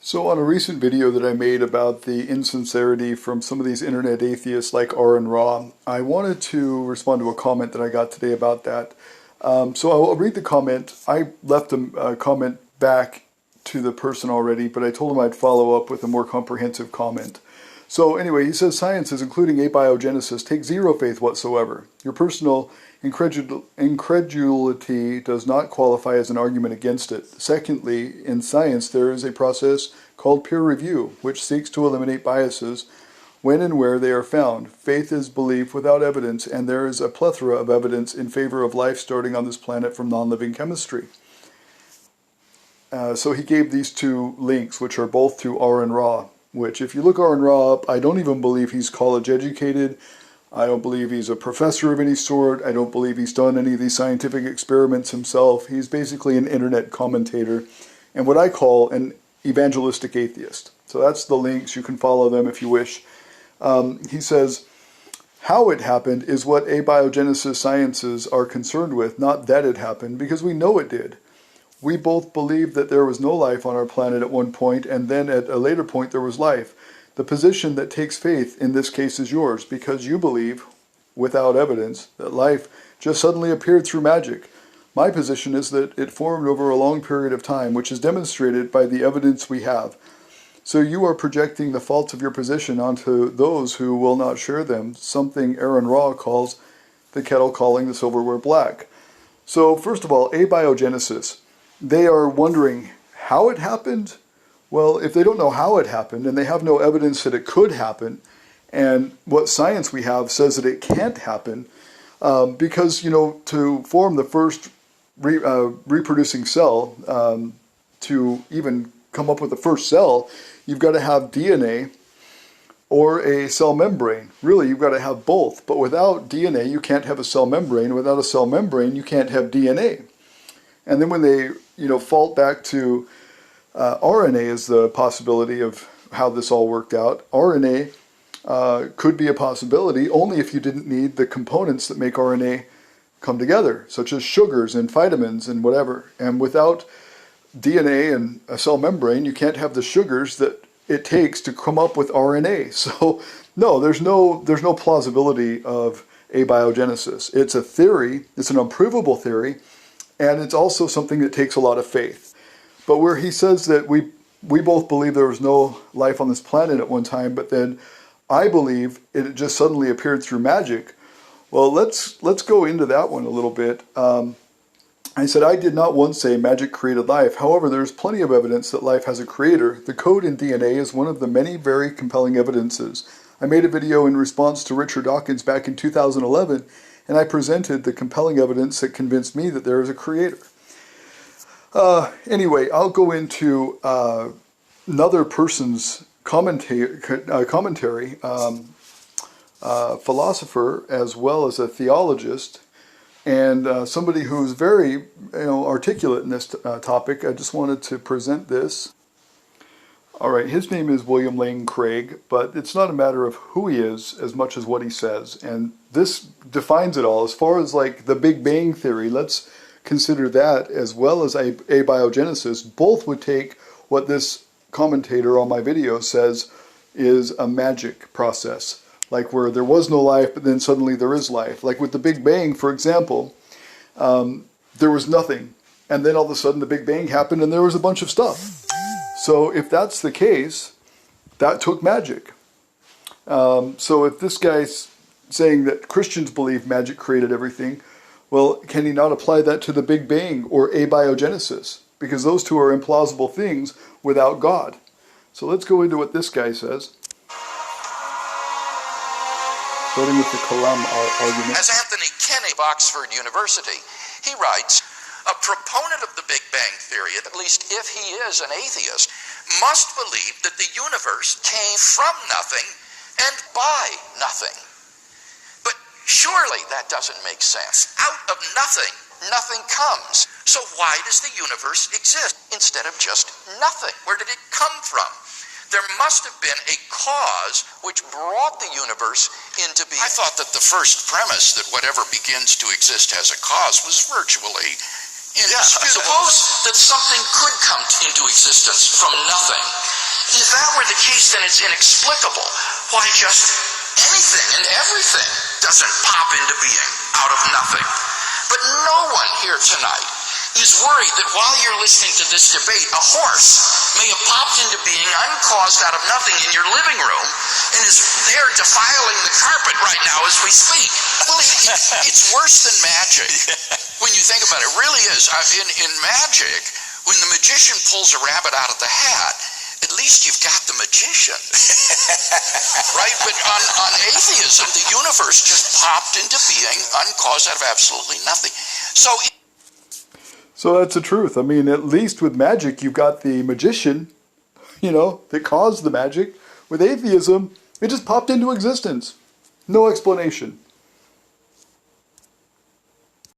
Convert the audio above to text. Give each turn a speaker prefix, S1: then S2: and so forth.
S1: So on a recent video that I made about the insincerity from some of these internet atheists like R and Ra, I wanted to respond to a comment that I got today about that. So I'll read the comment. I left a comment back to the person already, but I told him I'd follow up with a more comprehensive comment. So anyway, he says, sciences, including abiogenesis, take zero faith whatsoever. Your personal incredulity does not qualify as an argument against it. Secondly, in science, there is a process called peer review, which seeks to eliminate biases when and where they are found. Faith is belief without evidence, and there is a plethora of evidence in favor of life starting on this planet from non-living chemistry. So he gave these two links, which are both to R and Ra, which if you look R and Ra up, I don't even believe he's college educated. I don't believe he's a professor of any sort. I don't believe he's done any of these scientific experiments himself. He's basically an internet commentator and what I call an evangelistic atheist. So that's the links. You can follow them if you wish. He says, how it happened is what abiogenesis sciences are concerned with, not that it happened, because we know it did. We both believe that there was no life on our planet at one point, and then at a later point there was life. The position that takes faith in this case is yours, because you believe, without evidence, that life just suddenly appeared through magic. My position is that it formed over a long period of time, which is demonstrated by the evidence we have. So you are projecting the faults of your position onto those who will not share them, something Aaron Ra calls the kettle calling the silverware black. So first of all, abiogenesis. They are wondering how it happened. Well, if they don't know how it happened and they have no evidence that it could happen, and what science we have says that it can't happen, because, you know, to form the first reproducing cell, to even come up with the first cell, you've got to have DNA or a cell membrane. Really, you've got to have both. But without DNA, you can't have a cell membrane. Without a cell membrane, you can't have DNA. And then when they, fault back to RNA as the possibility of how this all worked out, RNA could be a possibility only if you didn't need the components that make RNA come together, such as sugars and vitamins and whatever. And without DNA and a cell membrane, you can't have the sugars that it takes to come up with RNA. So no, there's no plausibility of abiogenesis. It's a theory, it's an unprovable theory, and it's also something that takes a lot of faith. But where he says that we both believe there was no life on this planet at one time, but then I believe it just suddenly appeared through magic. Well, let's go into that one a little bit. I said I did not once say magic created life. However, there's plenty of evidence that life has a creator. The code in DNA is one of the many very compelling evidences. I made a video in response to Richard Dawkins back in 2011, and I presented the compelling evidence that convinced me that there is a creator. Anyway, I'll go into another person's commentary, philosopher as well as a theologist, and somebody who's very articulate in this topic. I just wanted to present this. All right, his name is William Lane Craig, but it's not a matter of who he is as much as what he says. And this defines it all. As far as like the Big Bang Theory, let's consider that as well as abiogenesis. Both would take what this commentator on my video says is a magic process. Like where there was no life, but then suddenly there is life. Like with the Big Bang, for example, there was nothing. And then all of a sudden the Big Bang happened and there was a bunch of stuff. So if that's the case, that took magic. So if this guy's saying that Christians believe magic created everything, well, can he not apply that to the Big Bang or abiogenesis? Because those two are implausible things without God. So let's go into what this guy says. Starting with the Kalam argument.
S2: As Anthony Kenny of Oxford University, he writes, a proponent of the Big Bang Theory, at least if he is an atheist, must believe that the universe came from nothing and by nothing. But surely that doesn't make sense. Out of nothing, nothing comes. So why does the universe exist instead of just nothing? Where did it come from? There must have been a cause which brought the universe into being. I thought that the first premise that whatever begins to exist has a cause was virtually Suppose that something could come into existence from nothing. If that were the case, then it's inexplicable why just anything and everything doesn't pop into being out of nothing. But no one here tonight is worried that while you're listening to this debate, a horse may have popped into being uncaused out of nothing in your living room and is there defiling the carpet right now as we speak. Well, it's worse than magic. When you think about it, it really is. In magic, when the magician pulls a rabbit out of the hat, at least you've got the magician. Right? But on atheism, the universe just popped into being uncaused out of absolutely nothing.
S1: So that's the truth. I mean, at least with magic, you've got the magician, that caused the magic. With atheism, it just popped into existence. No explanation.